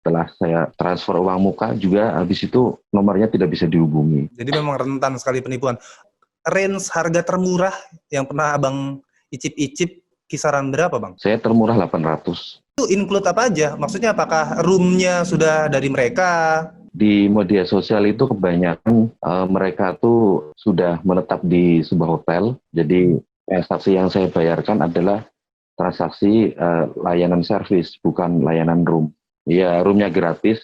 setelah saya transfer uang muka juga habis itu nomornya tidak bisa dihubungi. Jadi memang rentan sekali penipuan. Range harga termurah yang pernah Abang icip-icip kisaran berapa, Bang? Saya termurah 800. Itu include apa aja? Maksudnya apakah room-nya sudah dari mereka? Di media sosial itu kebanyakan mereka tuh sudah menetap di sebuah hotel. Jadi transaksi yang saya bayarkan adalah transaksi layanan servis, bukan layanan room. Ya, roomnya gratis.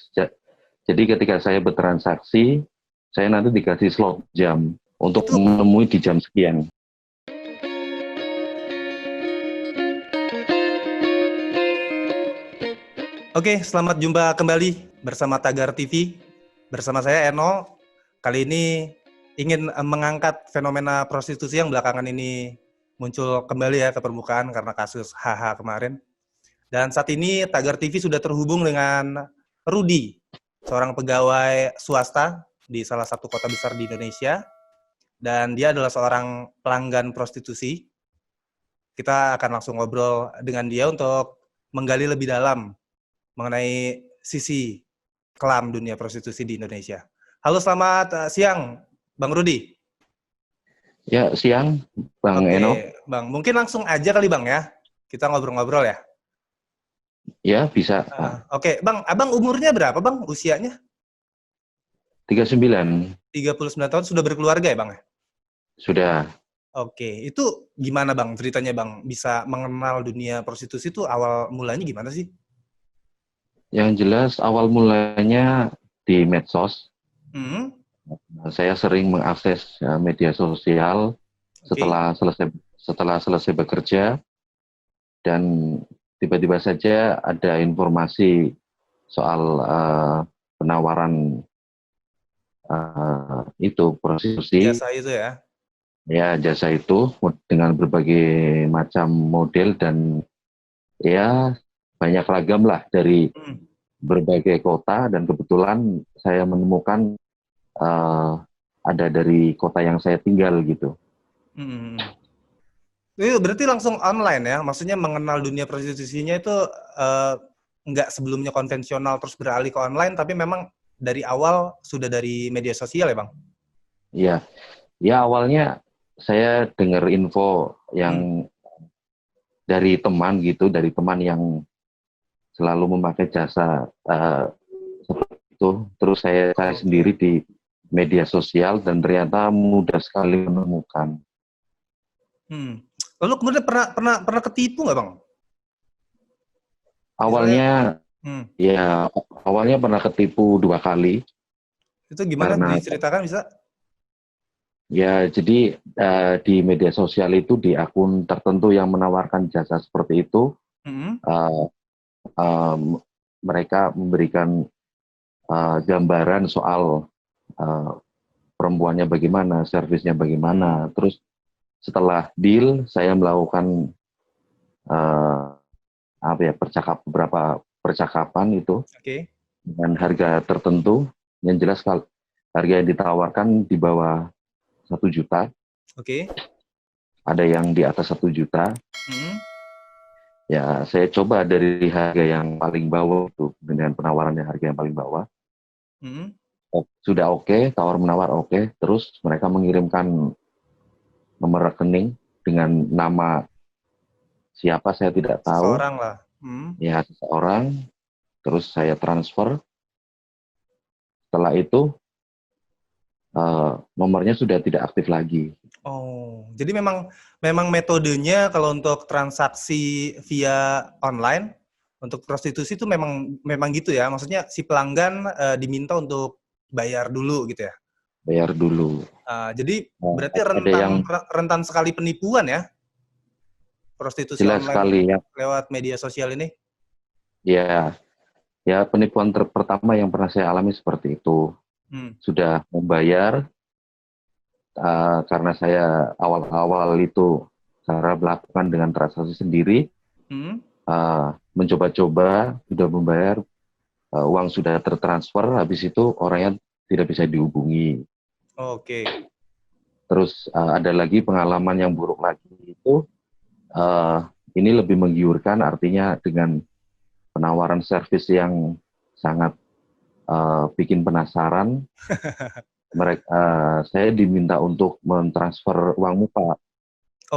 Jadi ketika saya bertransaksi, saya nanti dikasih slot jam untuk Itu menemui di jam sekian. Oke, selamat jumpa kembali bersama Tagar TV. Bersama saya Eno. Kali ini ingin mengangkat fenomena prostitusi yang belakangan ini muncul kembali ya ke permukaan karena kasus HH kemarin. Dan saat ini Tagar TV sudah terhubung dengan Rudi, seorang pegawai swasta di salah satu kota besar di Indonesia. Dan dia adalah seorang pelanggan prostitusi. Kita akan langsung ngobrol dengan dia untuk menggali lebih dalam mengenai sisi kelam dunia prostitusi di Indonesia. Halo, selamat siang, Bang Rudi. Ya, siang, Bang Eno. Oke, Bang. Mungkin langsung aja kali, Bang, ya. Kita ngobrol-ngobrol ya. Ya, bisa, Pak. Oke, Bang. Abang umurnya berapa, Bang? Usianya? 39. 39 tahun, sudah berkeluarga ya, Bang? Sudah. Oke, itu gimana, Bang, ceritanya, Bang? Bisa mengenal dunia prostitusi itu awal mulanya gimana sih? Yang jelas awal mulanya di medsos. Hmm, Saya sering mengakses media sosial oke. setelah selesai bekerja, dan tiba-tiba saja ada informasi soal penawaran itu prostitusi. Jasa itu ya. Ya, jasa itu dengan berbagai macam model dan ya banyak ragam lah dari Hmm. berbagai kota, dan kebetulan saya menemukan eh, ada dari kota yang saya tinggal gitu. Hmm. Itu berarti langsung online ya? Maksudnya mengenal dunia prostitusinya itu eh, nggak sebelumnya konvensional terus beralih ke online, tapi memang dari awal sudah dari media sosial ya, Bang? Ya, ya awalnya saya dengar info Hmm. yang dari teman gitu, dari teman yang selalu memakai jasa seperti itu. Terus saya cari sendiri Oke. di media sosial dan ternyata mudah sekali menemukan. Hmm. Lalu kemudian pernah ketipu nggak, Bang? Misalnya, Awalnya hmm. ya awalnya pernah ketipu 2 kali Itu gimana karena diceritakan bisa? ya jadi di media sosial itu di akun tertentu yang menawarkan jasa seperti itu, Hmm. eh, eh, mereka memberikan gambaran soal eh, perempuannya bagaimana, servisnya Hmm. bagaimana. Terus setelah deal, saya melakukan eh, apa ya beberapa percakapan itu Oke. dengan harga tertentu. Yang jelas kalau harga yang ditawarkan di bawah 1 juta, Oke. ada yang di atas 1 juta. Hmm. Ya, saya coba dari harga yang paling bawah itu dengan penawaran yang harga yang paling bawah. Hmm. Oh, sudah oke, tawar menawar oke. Terus mereka mengirimkan nomor rekening dengan nama siapa saya tidak tahu. Seseorang lah. Hmm. Ya, seseorang. Terus saya transfer. Setelah itu nomornya sudah tidak aktif lagi. Oh, jadi memang metodenya kalau untuk transaksi via online untuk prostitusi itu memang gitu ya. Maksudnya si pelanggan diminta untuk bayar dulu gitu ya. Bayar dulu. Jadi berarti Ada yang rentan sekali penipuan ya prostitusi jelas online sekali ya. lewat media sosial ini. Ya, ya penipuan pertama yang pernah saya alami seperti itu. Hmm. Sudah membayar karena saya awal-awal itu cara melakukan dengan transaksi sendiri, Hmm. mencoba-coba sudah membayar, uang sudah tertransfer, habis itu orangnya tidak bisa dihubungi. Oke. Terus ada lagi pengalaman yang buruk lagi itu, uh, ini lebih menggiurkan, artinya dengan penawaran servis yang sangat bikin penasaran. Saya diminta untuk mentransfer uang muka.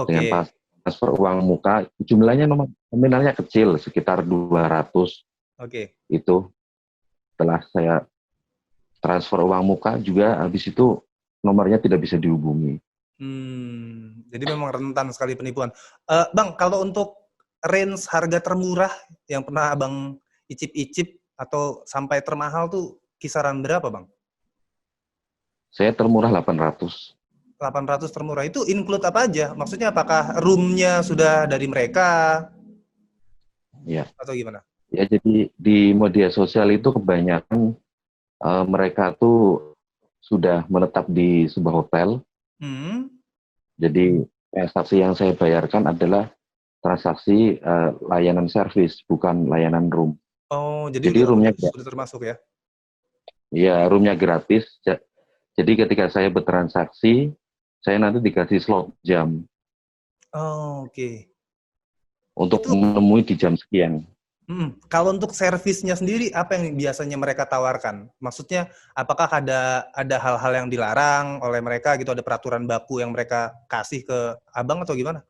Dengan Oke, pas transfer uang muka, jumlahnya nominalnya kecil, sekitar 200 oke. itu. Setelah saya transfer uang muka juga, habis itu nomornya tidak bisa dihubungi. Jadi memang rentan sekali penipuan. Bang, kalau untuk range harga termurah yang pernah Abang icip-icip atau sampai termahal tuh kisaran berapa, Bang? Saya termurah 800. 800 termurah itu include apa aja? Maksudnya apakah room-nya sudah dari mereka Ya, atau gimana? ya jadi di media sosial itu kebanyakan mereka tuh sudah menetap di sebuah hotel. Hmm. Jadi transaksi yang saya bayarkan adalah transaksi layanan servis, bukan layanan room. Oh, jadi Jadi sudah termasuk ya? roomnya gratis. Jadi ketika saya bertransaksi, saya nanti dikasih slot jam Oh, oke. untuk Itu menemui di jam sekian. kalau untuk servisnya sendiri apa yang biasanya mereka tawarkan? Maksudnya apakah ada hal-hal yang dilarang oleh mereka gitu, ada peraturan baku yang mereka kasih ke Abang atau gimana?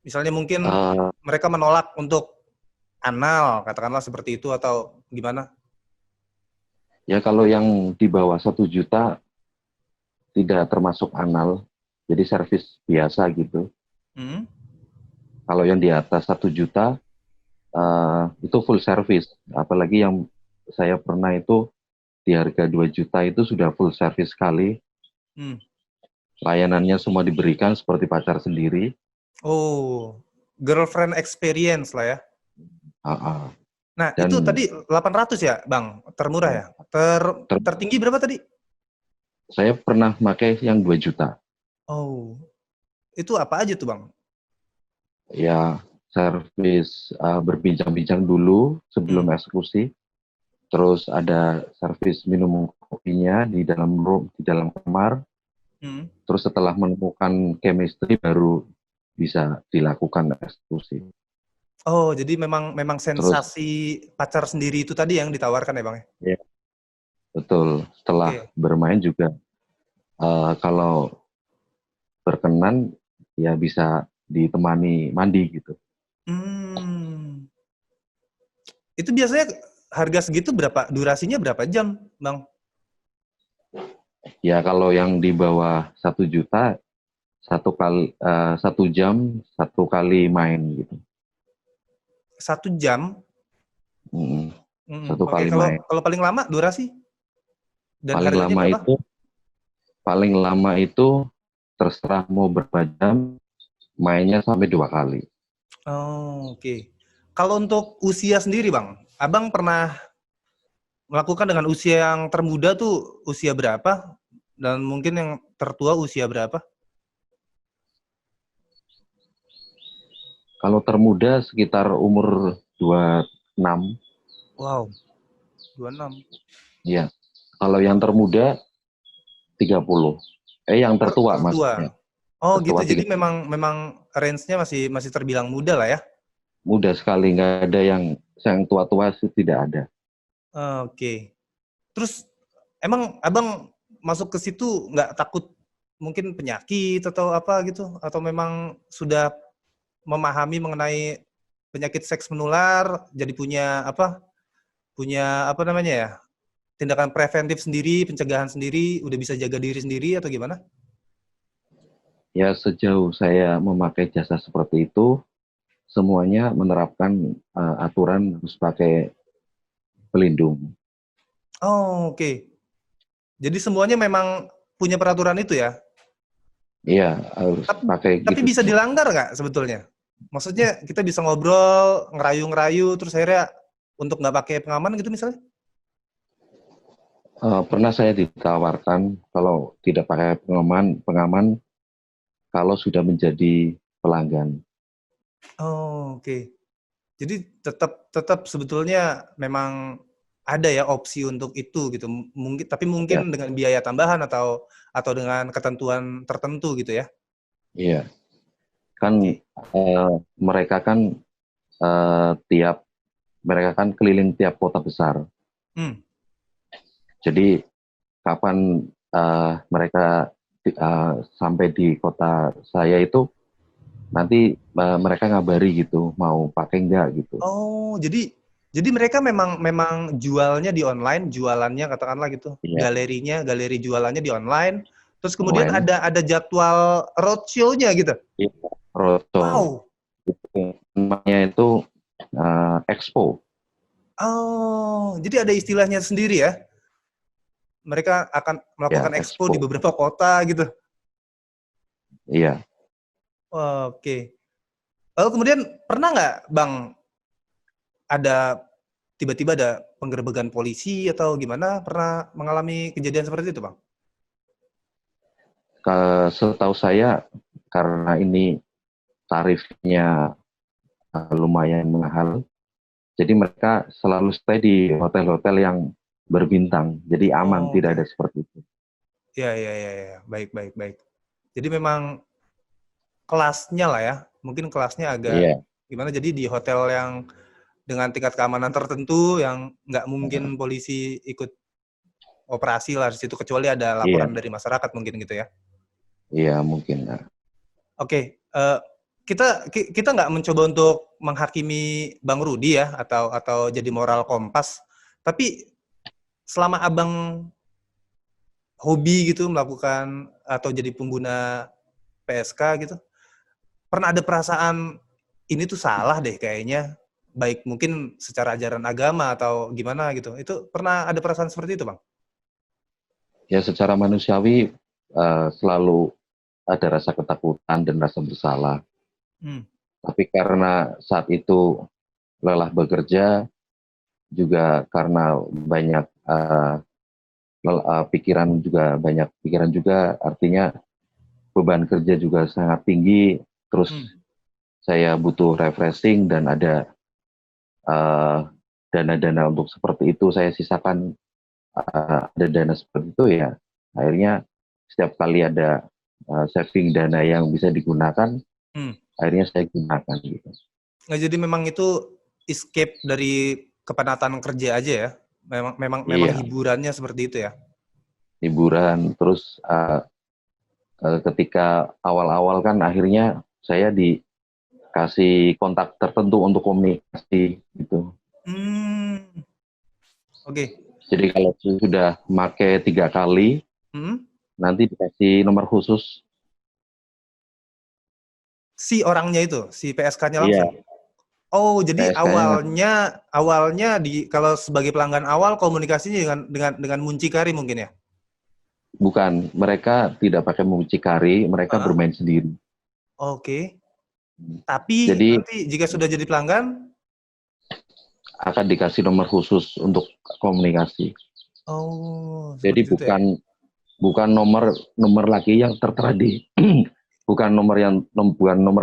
Misalnya mungkin Eh, mereka menolak untuk anal, katakanlah seperti itu atau gimana? ya kalau yang di bawah 1 juta tidak termasuk anal, jadi servis biasa gitu. Hmm? Kalau yang di atas 1 juta itu full service. Apalagi yang saya pernah itu di harga 2 juta itu sudah full service sekali. Hmm. Layanannya semua diberikan seperti pacar sendiri. Oh, girlfriend experience lah ya. Ah, ah. Nah, itu Dan tadi 800 ya, Bang? Termurah ya, ya? ter- Tertinggi berapa tadi? saya pernah pakai yang 2 juta. Oh, itu apa aja tuh, Bang? Ya, servis berbincang-bincang dulu Hmm. sebelum eksekusi. Terus ada servis minum kopinya di dalam room, di dalam kamar. Hmm. Terus setelah menemukan chemistry baru bisa dilakukan eksekusi. Oh, jadi memang Terus sensasi pacar sendiri itu tadi yang ditawarkan ya, Bang ya? ya betul, setelah Oke. bermain juga kalau berkenan ya bisa ditemani mandi gitu. Hmm. Itu biasanya harga segitu berapa? Durasinya berapa jam, Bang? Ya kalau yang di bawah 1 juta 1 jam 1 kali main gitu. 1 jam? Mm, Hmm. satu Oke, kali kalau main. kalau paling lama durasi dan Paling harganya lama berapa? itu paling lama itu terserah mau berapa jam, mainnya sampai 2 kali. Oh, oke. Kalau untuk usia sendiri, Bang, Abang pernah melakukan dengan usia yang termuda tuh usia berapa? Dan mungkin yang tertua usia berapa? Kalau termuda sekitar umur 26, Wow, 26. ya. Kalau yang termuda 30. Yang tertua maksudnya. Tertua. Oh, gitu. Tertua Jadi 30. memang memang range-nya masih masih terbilang muda lah ya. Muda sekali, nggak ada yang tua-tua sih tidak ada. Oke. Terus emang Abang masuk ke situ nggak takut mungkin penyakit atau apa gitu? Atau memang sudah memahami mengenai penyakit seks menular, jadi punya apa namanya ya, tindakan preventif sendiri, pencegahan sendiri, udah bisa jaga diri sendiri atau gimana? Ya sejauh saya memakai jasa seperti itu, semuanya menerapkan aturan harus pakai pelindung. Oh, oke. Jadi semuanya memang punya peraturan itu ya? Iya, harus Tapi pakai tapi gitu bisa semua. dilanggar nggak sebetulnya? Maksudnya kita bisa ngobrol, ngerayu-ngerayu, terus akhirnya untuk nggak pakai pengaman gitu misalnya? Pernah saya ditawarkan kalau tidak pakai pengaman kalau sudah menjadi pelanggan. Oh, oke. Jadi tetap tetap sebetulnya memang ada ya opsi untuk itu gitu. Mungkin tapi Ya, mungkin dengan biaya tambahan atau dengan ketentuan tertentu gitu ya. iya. Kan Oke. mereka kan tiap mereka kan keliling tiap kota besar. Hmm. Jadi kapan mereka sampai di kota saya itu nanti mereka ngabari gitu mau pakai enggak gitu. Oh, jadi mereka memang jualnya di online, jualannya katakanlah gitu. Iya, Galeri jualannya di online. Terus kemudian online. ada jadwal roadshow-nya gitu. Iya, Roto. Wow. Itu namanya itu Expo. Oh, jadi ada istilahnya sendiri ya. Mereka akan Ya, melakukan expo di Expo. beberapa kota gitu. Iya. Oke. Lalu kemudian pernah nggak, Bang, ada tiba-tiba ada penggerbegan polisi atau gimana? Pernah mengalami kejadian seperti itu, Bang? Setahu saya karena ini tarifnya lumayan mahal, jadi mereka selalu stay di hotel-hotel yang berbintang. Jadi aman, Oh, tidak oke. ada seperti itu. Ya, ya, ya, ya. Baik, baik, baik. Jadi memang kelasnya lah ya. Mungkin kelasnya agak Iya. gimana. Jadi di hotel yang dengan tingkat keamanan tertentu yang nggak mungkin polisi ikut operasi lah di situ kecuali ada Iya, laporan dari masyarakat mungkin gitu ya. iya mungkin. Nah, Oke, kita nggak mencoba untuk menghakimi Bang Rudi ya atau jadi moral kompas. Tapi selama Abang hobi gitu melakukan atau jadi pengguna PSK gitu, pernah ada perasaan ini tuh salah deh kayaknya, baik mungkin secara ajaran agama atau gimana gitu. Itu pernah ada perasaan seperti itu, Bang? ya secara manusiawi selalu ada rasa ketakutan dan rasa bersalah. Hmm. Tapi karena saat itu lelah bekerja, juga karena banyak pikiran juga, artinya beban kerja juga sangat tinggi. Terus Hmm. saya butuh refreshing dan ada eh, dana-dana untuk seperti itu saya sisakan, ada dana seperti itu ya. Akhirnya setiap kali ada saving dana yang bisa digunakan, Hmm. akhirnya saya gunakan gitu. Nggak, jadi memang itu escape dari kepenatan kerja aja ya. Memang Iya, hiburannya seperti itu ya. hiburan. Terus ketika awal-awal kan akhirnya saya dikasih kontak tertentu untuk komunikasi gitu. Hmm. Oke. Jadi kalau sudah make 3 kali, Hmm. nanti dikasih nomor khusus. Si orangnya itu, si PSK-nya Iya, langsung. Oh, jadi PSK-nya awalnya kalau sebagai pelanggan awal komunikasinya dengan muncikari mungkin ya. bukan, mereka tidak pakai mucikari, mereka Heeh. bermain sendiri. Oke. Tapi Jadi nanti jika sudah jadi pelanggan, akan dikasih nomor khusus untuk komunikasi. oh Jadi seperti itu ya. bukan nomor nomor lagi yang tertera di bukan nomor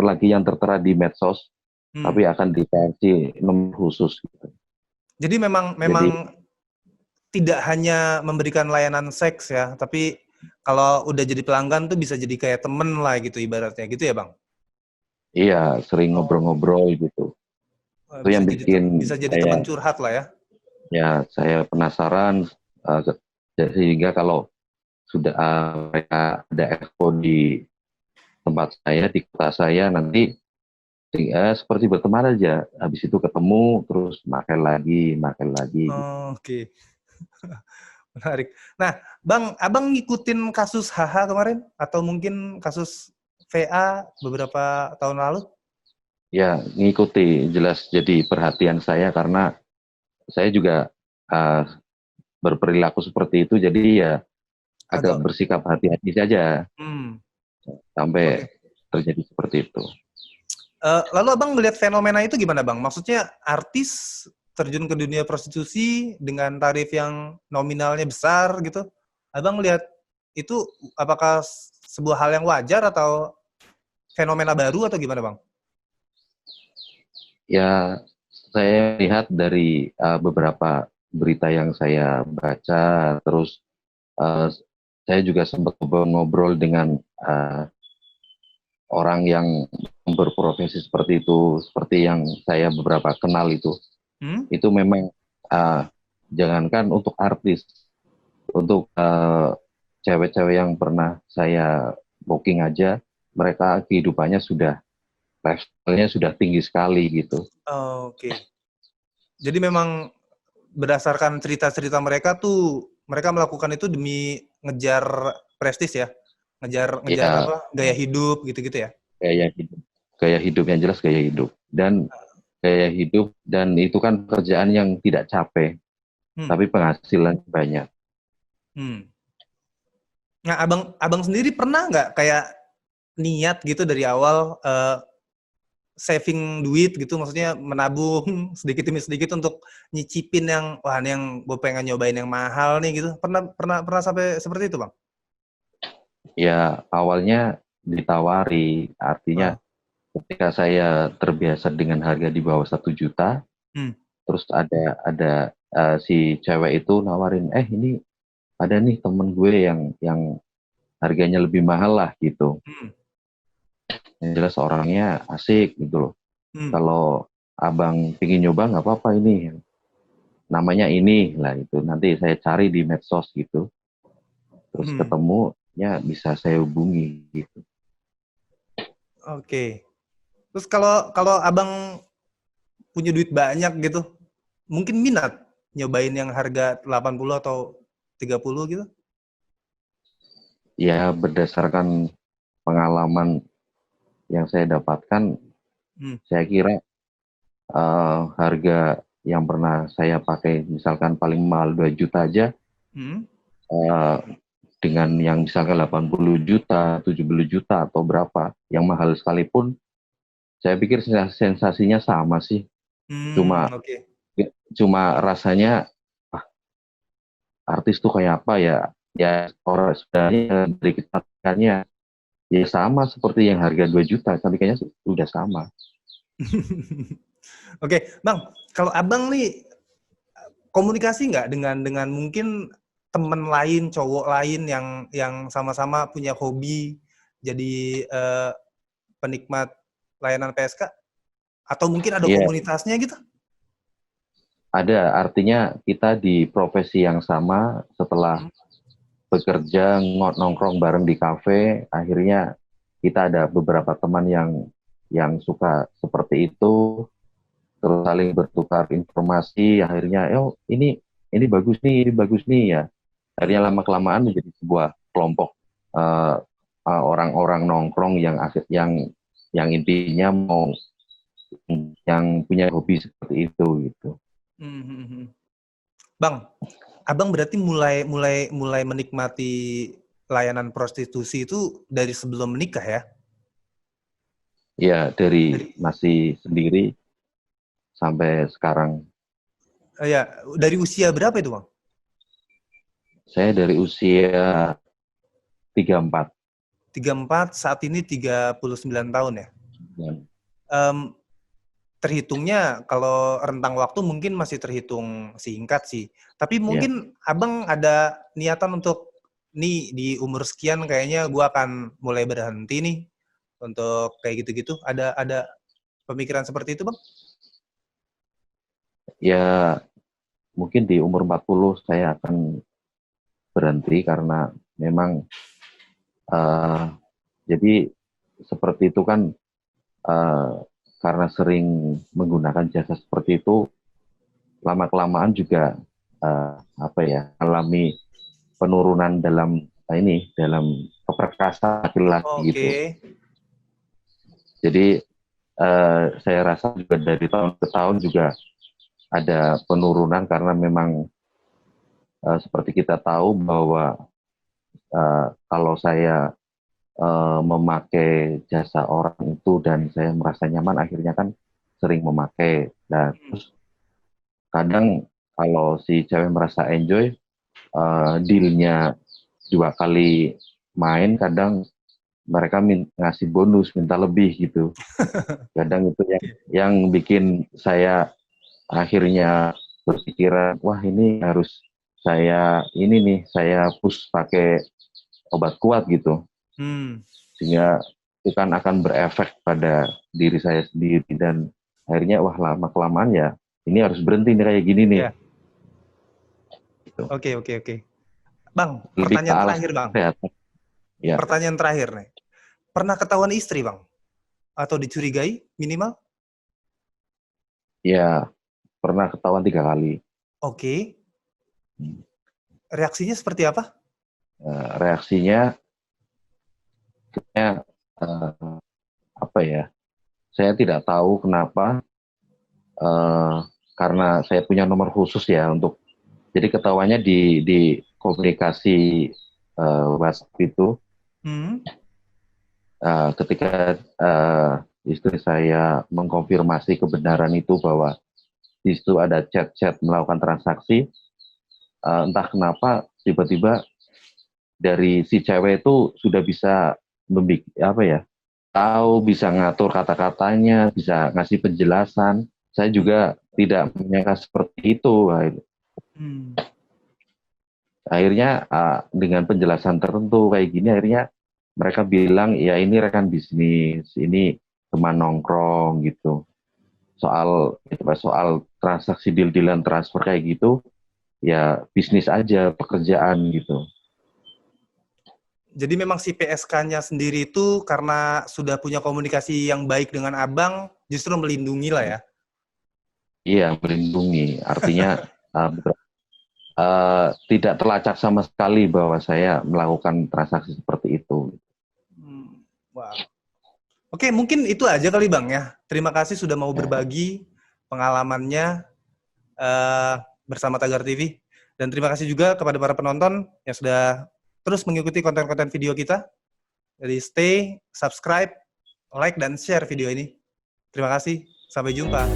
lagi yang tertera di medsos, Hmm. tapi akan dikasih nomor khusus gitu. Jadi memang Jadi memang tidak hanya memberikan layanan seks ya, tapi kalau udah jadi pelanggan tuh bisa jadi kayak temen lah gitu ibaratnya gitu ya, Bang? iya sering Oh, ngobrol-ngobrol gitu. Itu yang bikin bisa jadi teman saya curhat lah ya. saya penasaran, eh, sehingga kalau sudah mereka ada expo di tempat saya di kota saya nanti seperti berteman aja. Habis itu ketemu terus makan lagi gitu. Oh, oke. Menarik. Nah, Bang, Abang ngikutin kasus HH kemarin atau mungkin kasus VA beberapa tahun lalu? Ya, ngikuti jelas jadi perhatian saya karena saya juga uh, berperilaku seperti itu, jadi ya agak Agak. bersikap hati-hati saja Hmm. sampai Oke. terjadi seperti itu. Lalu Abang melihat fenomena itu gimana, Bang? Maksudnya artis terjun ke dunia prostitusi dengan tarif yang nominalnya besar gitu. Abang lihat itu apakah sebuah hal yang wajar atau fenomena baru atau gimana, Bang? Ya, saya lihat dari beberapa berita yang saya baca, terus uh, saya juga sempat ngobrol dengan orang yang berprofesi seperti itu, seperti yang saya beberapa kenal itu. itu memang jangankan untuk artis, untuk cewek-cewek yang pernah saya booking aja, mereka kehidupannya sudah lifestyle-nya sudah tinggi sekali gitu. Oke. Jadi memang berdasarkan cerita-cerita mereka tuh, mereka melakukan itu demi ngejar prestis ya, ngejar Ya, apa, gaya hidup gitu-gitu ya. gaya hidup yang jelas gaya hidup dan itu kan pekerjaan yang tidak capek, Hmm. tapi penghasilan banyak. Hmm. Nah, abang sendiri pernah nggak kayak niat gitu dari awal saving duit gitu, maksudnya menabung sedikit demi sedikit untuk nyicipin yang wah ini yang gue pengen nyobain yang mahal nih gitu. Pernah sampai seperti itu, Bang? Ya awalnya ditawari, artinya Oh. ketika saya terbiasa dengan harga di bawah 1 juta, Hmm. terus ada si cewek itu nawarin, ini ada nih temen gue yang harganya lebih mahal lah gitu. Hmm. Yang jelas orangnya asik gitu loh. Hmm. Kalau abang pingin nyoba nggak apa-apa, ini namanya ini lah, itu nanti saya cari di medsos gitu, terus Hmm. ketemunya bisa saya hubungi gitu. Oke. Terus kalau kalau abang punya duit banyak gitu, mungkin minat nyobain yang harga 80 atau 30 gitu? Ya berdasarkan pengalaman yang saya dapatkan, Hmm. saya kira harga yang pernah saya pakai misalkan paling mahal 2 juta aja, Hmm. eh, dengan yang misalkan 80 juta, 70 juta atau berapa, yang mahal sekalipun, saya pikir sensasinya sama sih. Hmm. Cuma Oke. cuma rasanya artis tuh kayak apa ya? Ya orang sebenarnya dari kecantikannya ya sama seperti yang harga 2 juta, cantikannya sudah sama. Oke, Bang, kalau abang nih komunikasi nggak dengan mungkin temen lain, cowok lain yang sama-sama punya hobi jadi penikmat layanan PSK? Atau mungkin ada Iya, komunitasnya gitu? ada, artinya kita di profesi yang sama, setelah Hmm. bekerja nongkrong bareng di kafe, akhirnya kita ada beberapa teman yang suka seperti itu, terus saling bertukar informasi, akhirnya ini bagus nih ya. Hmm. Akhirnya lama kelamaan menjadi sebuah kelompok eh, orang-orang nongkrong yang intinya mau yang punya hobi seperti itu gitu. Hmm. Hmm. Hmm. Bang, abang berarti mulai mulai mulai menikmati layanan prostitusi itu dari sebelum menikah ya? Ya dari Dari masih sendiri sampai sekarang. ya, dari usia berapa itu, Bang? Saya dari usia 34. 34, saat ini 39 tahun ya? Dan, Mmm, terhitungnya kalau rentang waktu mungkin masih terhitung singkat sih. Tapi ya, mungkin Abang ada niatan untuk, nih di umur sekian kayaknya gua akan mulai berhenti nih untuk kayak gitu-gitu. Ada pemikiran seperti itu, Bang? ya mungkin di umur 40 saya akan berhenti karena memang uh, jadi seperti itu kan, uh, karena sering menggunakan jasa seperti itu, lama kelamaan juga apa ya, alami penurunan dalam keperkasaan laki-laki Oke. gitu. Jadi saya rasa juga dari tahun ke tahun juga ada penurunan karena memang seperti kita tahu bahwa kalau saya memakai jasa orang itu dan saya merasa nyaman, akhirnya kan sering memakai. Nah, Mhm. terus kadang kalau si cewek merasa enjoy, dealnya 2 kali main, kadang mereka ngasih bonus, minta lebih gitu. Kadang itu yang bikin saya akhirnya berpikiran, wah ini harus saya push pakai obat kuat gitu, Hmm. sehingga itu kan akan berefek pada diri saya sendiri, dan akhirnya wah lama kelamaan ya ini harus berhenti nih kayak gini nih. Iya. Gitu. Oke. Bang, Lebih ke pertanyaan alasan terakhir, Bang. kesehatan. Ya, Pertanyaan terakhir nih. Pernah ketahuan istri, Bang? Atau dicurigai minimal? ya pernah ketahuan 3 kali. Oke. Reaksinya seperti apa? Reaksinya eh, apa ya? Saya tidak tahu kenapa, eh, karena saya punya nomor khusus ya untuk, jadi ketahuannya di komunikasi WhatsApp itu, Hmm. ketika istri saya mengkonfirmasi kebenaran itu bahwa di situ ada chat-chat melakukan transaksi, entah kenapa tiba-tiba dari si cewek itu sudah bisa apa ya, tahu, bisa ngatur kata-katanya, bisa ngasih penjelasan. Saya juga tidak menyangka seperti itu. Hmm. Akhirnya dengan penjelasan tertentu kayak gini, akhirnya mereka bilang ya ini rekan bisnis, ini teman nongkrong gitu. Soal transaksi deal-dealan transfer kayak gitu, ya bisnis aja, pekerjaan gitu. Jadi memang si PSK-nya sendiri itu karena sudah punya komunikasi yang baik dengan abang, justru melindungi lah ya? Iya, melindungi. Artinya tidak terlacak sama sekali bahwa saya melakukan transaksi seperti itu. Wow. Oke, mungkin itu aja kali Bang ya. Terima kasih sudah mau Ya, berbagi pengalamannya eh, bersama Tagar TV. Dan terima kasih juga kepada para penonton yang sudah terus mengikuti konten-konten video kita. Jadi stay, subscribe, like, dan share video ini. Terima kasih. Sampai jumpa.